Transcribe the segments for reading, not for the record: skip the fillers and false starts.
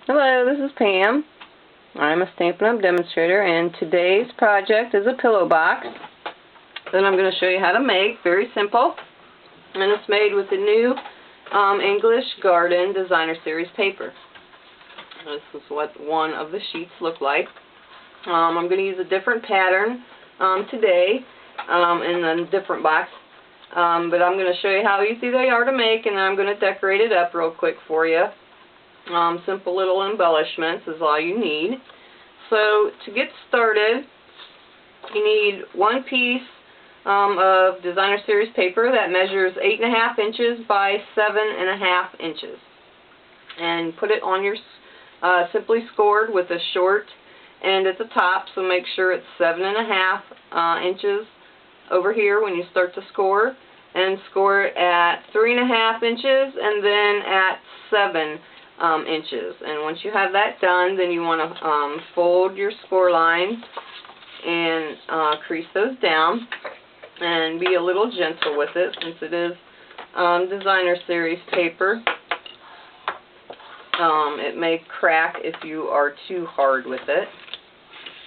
Hello, this is Pam. I'm a Stampin' demonstrator, and today's project is a pillow box that I'm going to show you how to make. Very simple, and it's made with the new English Garden Designer Series paper. This is what one of the sheets look like. I'm going to use a different pattern today in a different box, but I'm going to show you how easy they are to make, and then I'm going to decorate it up real quick for you. Simple little embellishments is all you need. So to get started, you need one piece of Designer Series paper that measures 8.5 inches by 7.5 inches, and put it on your simply scored with a short end at the top, so make sure it's 7.5 inches over here when you start to score, and score it at 3.5 inches and then at 7 inches. And once you have that done, then you want to fold your score lines and crease those down, and be a little gentle with it since it is Designer Series paper. It may crack if you are too hard with it,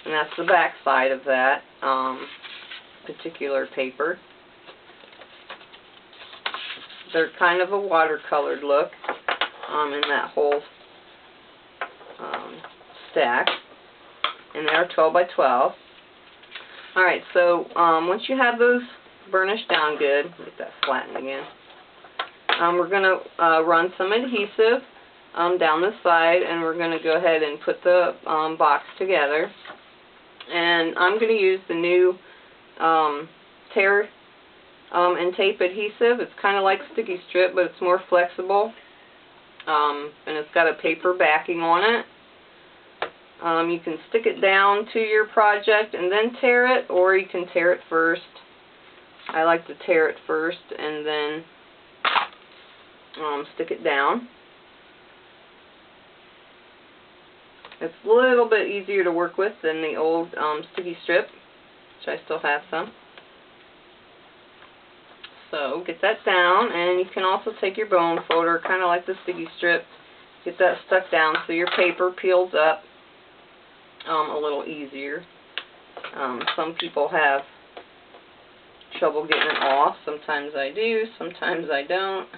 and that's the back side of that particular paper. They're kind of a watercolored look in that whole stack, and they're 12 by 12. Alright, so once you have those burnished down good, get that flattened again, we're going to run some adhesive down the side, and we're going to go ahead and put the box together. And I'm going to use the new tear and tape adhesive. It's kind of like sticky strip, but it's more flexible, and it's got a paper backing on it. You can stick it down to your project and then tear it, or you can tear it first. I like to tear it first and then stick it down. It's a little bit easier to work with than the old sticky strip, which I still have some. So get that down, and you can also take your bone folder, kind of like the sticky strip, get that stuck down so your paper peels up a little easier. Some people have trouble getting it off. Sometimes I do, sometimes I don't.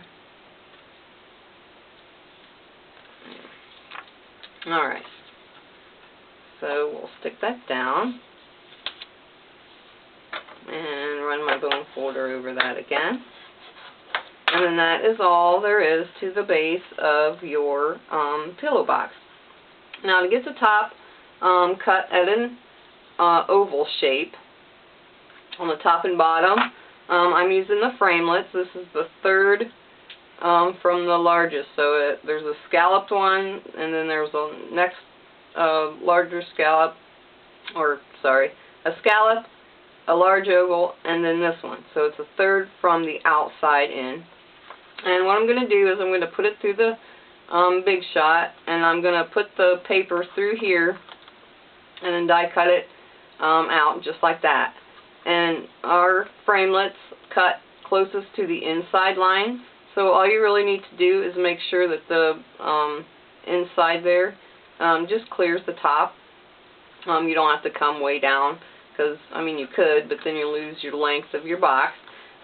Alright, so we'll stick that down and run my bone folder over that again. And then that is all there is to the base of your pillow box. Now to get the top cut at an oval shape on the top and bottom, I'm using the framelits. This is the third from the largest. So there's a scalloped one, and then there's a next larger scallop, or sorry, a scallop, a large oval, and then this one. So it's a third from the outside in. And what I'm going to do is I'm going to put it through the Big Shot, and I'm going to put the paper through here and then die cut it out just like that. And our framelits cut closest to the inside line, so all you really need to do is make sure that the inside there just clears the top. You don't have to come way down, because, I mean, you could, but then you lose your length of your box.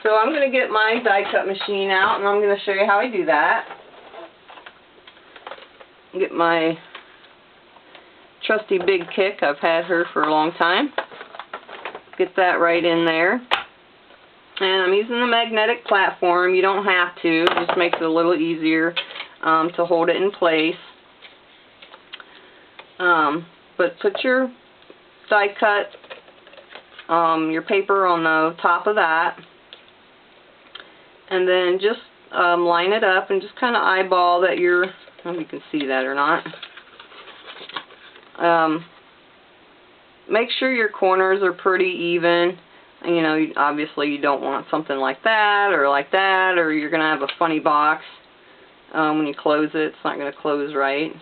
So I'm going to get my die cut machine out, and I'm going to show you how I do that. Get my trusty Big Kick. I've had her for a long time. Get that right in there. And I'm using the magnetic platform. You don't have to. It just makes it a little easier to hold it in place. But put your die cut, your paper on the top of that, and then just line it up and just kind of eyeball that you're, I don't know if you can see that or not. Make sure your corners are pretty even. You know, obviously you don't want something like that, or you're going to have a funny box when you close it. It's not going to close right.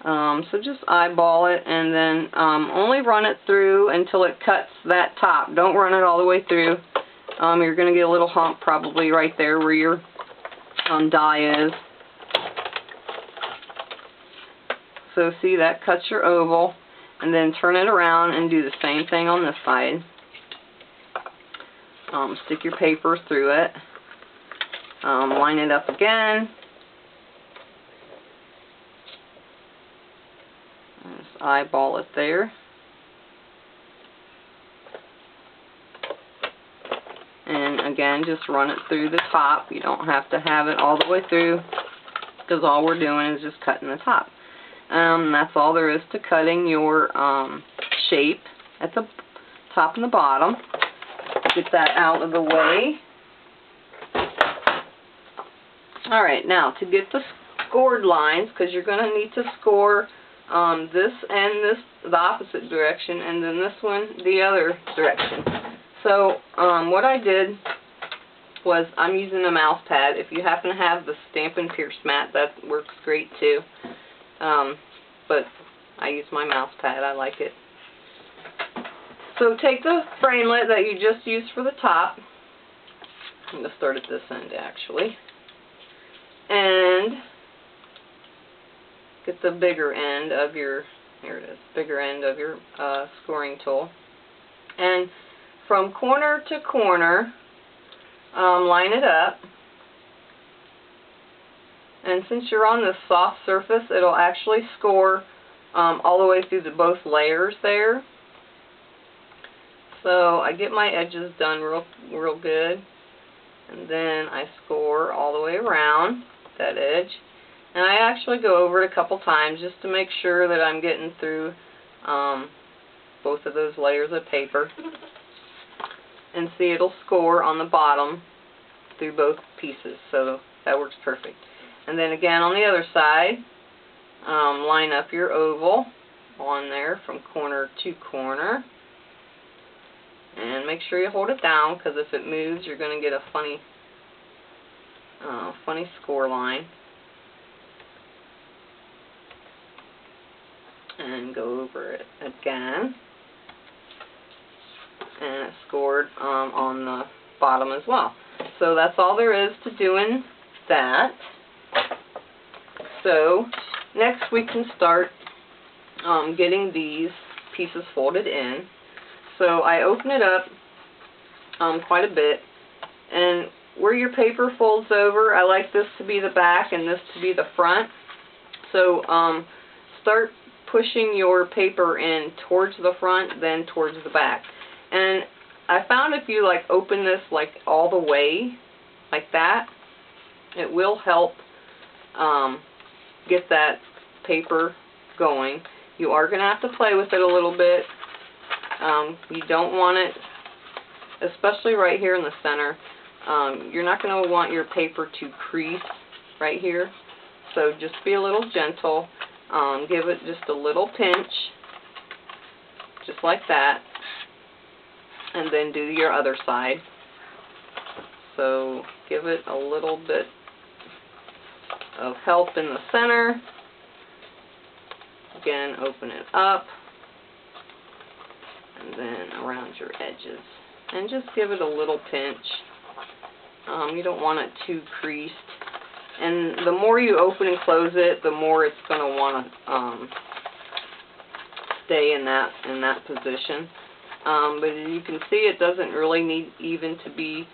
So just eyeball it, and then only run it through until it cuts that top. Don't run it all the way through. You're going to get a little hump probably right there where your die is. So see, that cuts your oval, and then turn it around and do the same thing on this side. Stick your paper through it. Line it up again. Just eyeball it there. And again, just run it through the top. You don't have to have it all the way through, because all we're doing is just cutting the top. That's all there is to cutting your shape at the top and the bottom. Get that out of the way. Alright, now to get the scored lines, because you're going to need to score this and this the opposite direction, and then this one the other direction. So what I did was, I'm using a mouse pad. If you happen to have the Stampin' Pierce mat, that works great too. But I use my mouse pad. I like it. So take the framelit that you just used for the top. I'm going to start at this end actually. And get the bigger end of your, here it is, bigger end of your scoring tool. And from corner to corner, line it up. And since you're on this soft surface, it'll actually score all the way through both layers there. So I get my edges done real good, and then I score all the way around that edge. And I actually go over it a couple times just to make sure that I'm getting through both of those layers of paper. And see, it'll score on the bottom through both pieces, so that works perfect. And then again on the other side, line up your oval on there from corner to corner. And make sure you hold it down, because if it moves, you're going to get a funny score line. And go over it again. And it's scored on the bottom as well. So that's all there is to doing that. So next we can start getting these pieces folded in. So I open it up quite a bit, and where your paper folds over, I like this to be the back and this to be the front. So start pushing your paper in towards the front, then towards the back. And I found if you like open this like all the way like that, it will help get that paper going. You are going to have to play with it a little bit. You don't want it, especially right here in the center, you're not going to want your paper to crease right here. So just be a little gentle. Give it just a little pinch, just like that, and then do your other side. So give it a little bit of help in the center. Again, open it up, and then around your edges. And just give it a little pinch. You don't want it too creased. And the more you open and close it, the more it's going to want to stay in that position. But as you can see, it doesn't really need even to be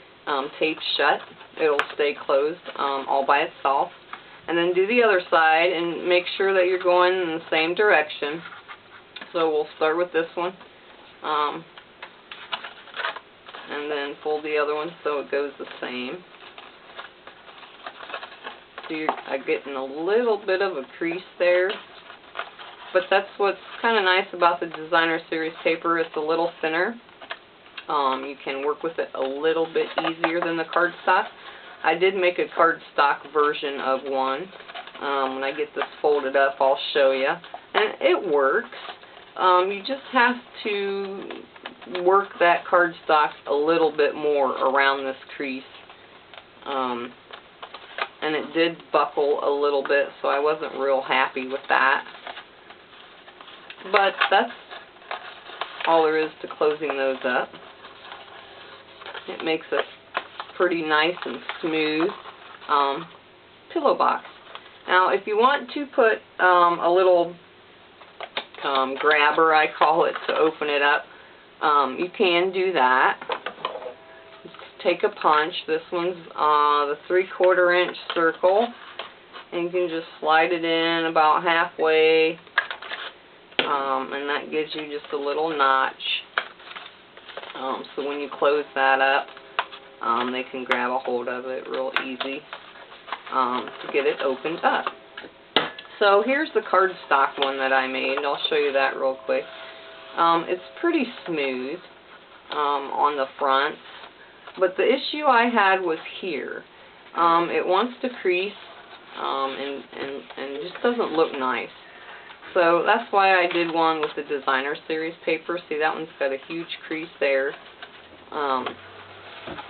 taped shut. It'll stay closed all by itself. And then do the other side and make sure that you're going in the same direction. So we'll start with this one. And then fold the other one so it goes the same. So you're getting a little bit of a crease there. But that's what's kind of nice about the Designer Series paper. It's a little thinner. You can work with it a little bit easier than the cardstock. I did make a cardstock version of one. When I get this folded up, I'll show you. And it works. You just have to work that cardstock a little bit more around this crease. And it did buckle a little bit, so I wasn't real happy with that. But that's all there is to closing those up. It makes a pretty nice and smooth pillow box. Now, if you want to put a little grabber, I call it, to open it up. You can do that. Just take a punch. This one's the 3/4 inch circle, and you can just slide it in about halfway, and that gives you just a little notch. So when you close that up, they can grab a hold of it real easy to get it opened up. So here's the cardstock one that I made, and I'll show you that real quick. It's pretty smooth on the front, but the issue I had was here. It wants to crease and just doesn't look nice. So that's why I did one with the Designer Series paper. See, that one's got a huge crease there.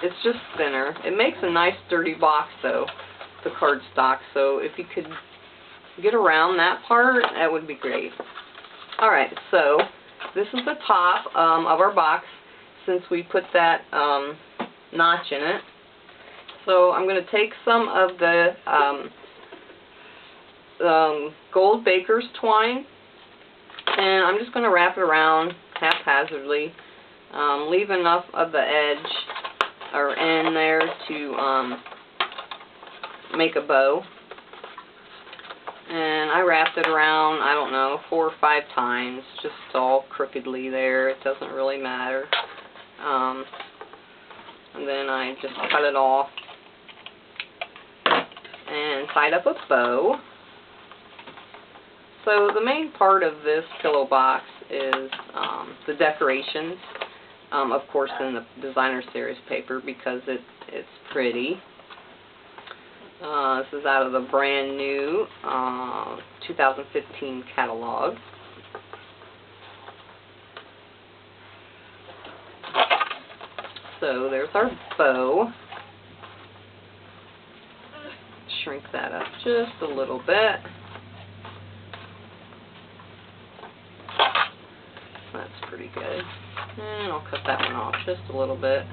It's just thinner. It makes a nice sturdy box though, the cardstock, so if you could get around that part, that would be great. Alright, so this is the top of our box since we put that notch in it. So I'm going to take some of the gold baker's twine, and I'm just going to wrap it around haphazardly. Leave enough of the edge or end there to make a bow. And I wrapped it around, I don't know, 4 or 5 times, just all crookedly there. It doesn't really matter. And then I just cut it off and tied up a bow. So the main part of this pillow box is the decorations, of course in the Designer Series paper because it's pretty. This is out of the brand new 2015 catalog. So there's our bow. Shrink that up just a little bit. That's pretty good. And I'll cut that one off just a little bit.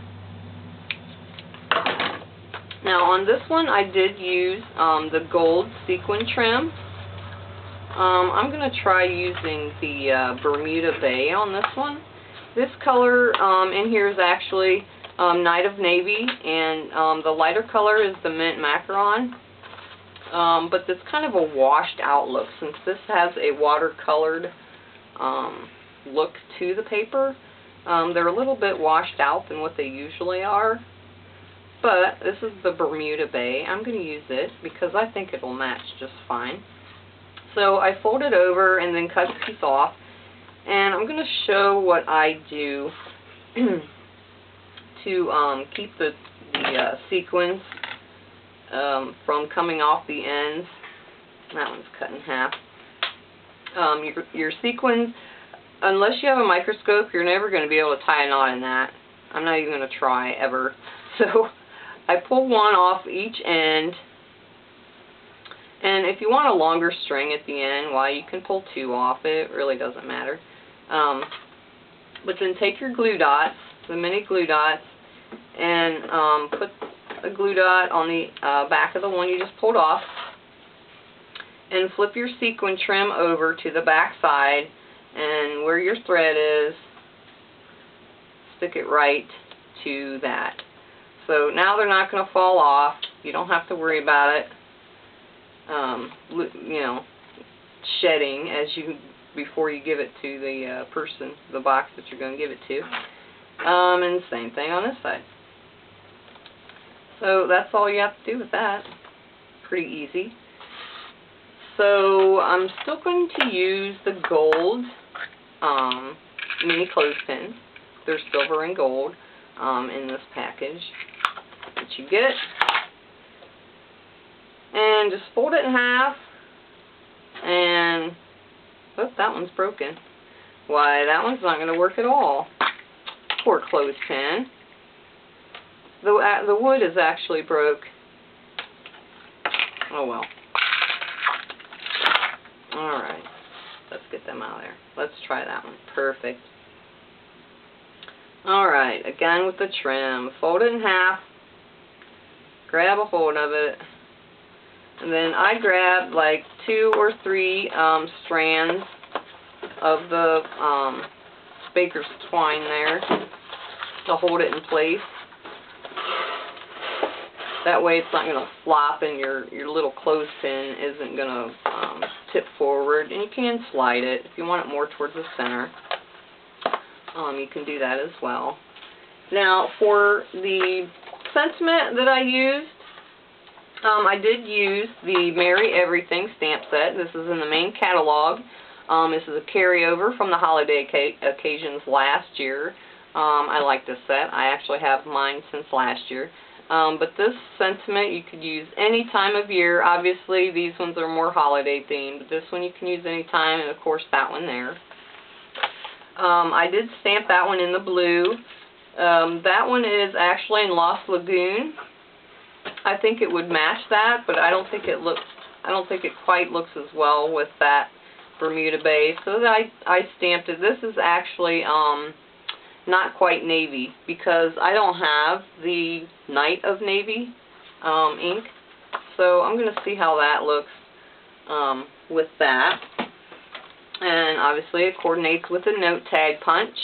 Now on this one I did use the gold sequin trim. I'm going to try using the Bermuda Bay on this one. This color in here is actually Night of Navy, and the lighter color is the Mint Macaron. But it's kind of a washed out look since this has a watercolored look to the paper. They're a little bit washed out than what they usually are. But this is the Bermuda Bay. I'm going to use it because I think it'll match just fine. So I fold it over and then cut a piece off. And I'm going to show what I do to keep the sequins from coming off the ends. That one's cut in half. Your sequins, unless you have a microscope, you're never going to be able to tie a knot in that. I'm not even going to try ever. So I pull one off each end, and if you want a longer string at the end, well, you can pull 2 off. It really doesn't matter. But then take your glue dots, the mini glue dots, and put a glue dot on the back of the one you just pulled off, and flip your sequin trim over to the back side, and where your thread is, stick it right to that. So now they're not going to fall off. You don't have to worry about it, you know, shedding before you give it to the person, the box that you're going to give it to. And same thing on this side. So that's all you have to do with that. Pretty easy. So I'm still going to use the gold mini clothespins. They're silver and gold in this package that you get. And just fold it in half. And, oh, that one's broken. Why, that one's not going to work at all. Poor clothespin. The wood is actually broke. Oh well. Alright. Let's get them out of there. Let's try that one. Perfect. Alright, again with the trim. Fold it in half. Grab a hold of it. And then I grabbed like 2 or 3 strands of the baker's twine there to hold it in place. That way it's not going to flop and your little clothespin isn't going to tip forward. And you can slide it if you want it more towards the center. You can do that as well. Now for the sentiment that I used, I did use the Merry Everything stamp set. This is in the main catalog. This is a carryover from the holiday occasions last year. I like this set. I actually have mine since last year. But this sentiment you could use any time of year. Obviously these ones are more holiday themed, but this one you can use any time, and of course that one there. I did stamp that one in the blue. That one is actually in Lost Lagoon. I think it would match that, but I don't think it quite looks as well with that Bermuda base. So I stamped it. This is actually not quite navy, because I don't have the Night of Navy ink. So I'm going to see how that looks with that. And obviously it coordinates with the note tag punch.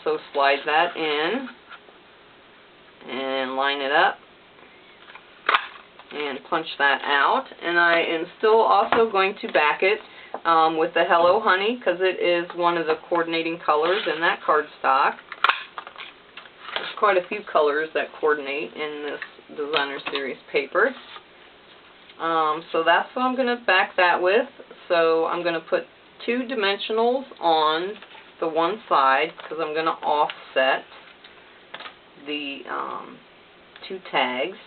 So slide that in and line it up and punch that out. And I am still also going to back it with the Hello Honey, because it is one of the coordinating colors in that cardstock. There's quite a few colors that coordinate in this Designer Series paper. So that's what I'm going to back that with. So I'm going to put 2 dimensionals on the one side, because I'm going to offset the 2 tags.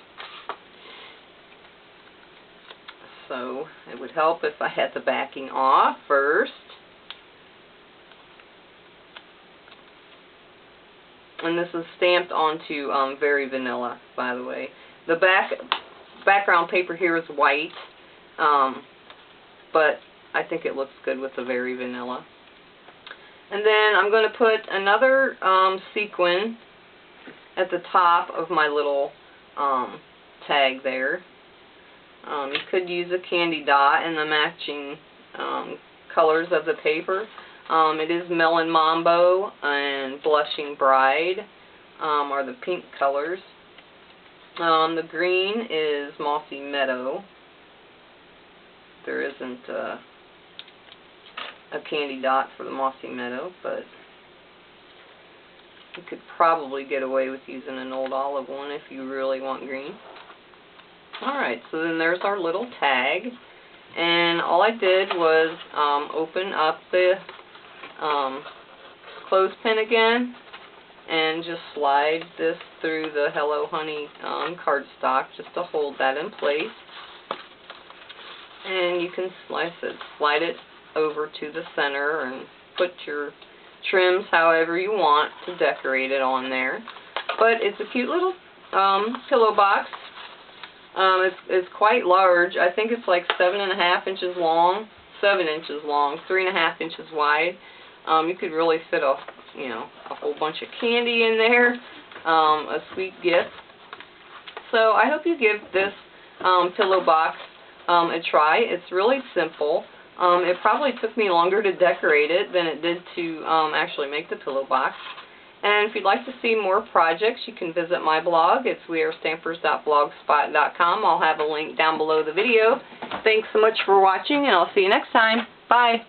So it would help if I had the backing off first. And this is stamped onto Very Vanilla, by the way. The background paper here is white, but I think it looks good with the Very Vanilla. And then I'm going to put another sequin at the top of my little tag there. You could use a candy dot in the matching colors of the paper. It is Melon Mambo and Blushing Bride are the pink colors. The green is Mossy Meadow. There isn't a candy dot for the Mossy Meadow, but you could probably get away with using an old olive one if you really want green. Alright, so then there's our little tag, and all I did was open up the clothespin again and just slide this through the Hello Honey cardstock just to hold that in place. And you can slide it over to the center and put your trims however you want to decorate it on there. But it's a cute little pillow box. It's quite large. I think it's like 7.5 inches long, 7 inches long, 3.5 inches wide. You could really fit a whole bunch of candy in there, a sweet gift. So I hope you give this pillow box a try. It's really simple. It probably took me longer to decorate it than it did to actually make the pillow box. And if you'd like to see more projects, you can visit my blog. It's wearestampers.blogspot.com. I'll have a link down below the video. Thanks so much for watching, and I'll see you next time. Bye.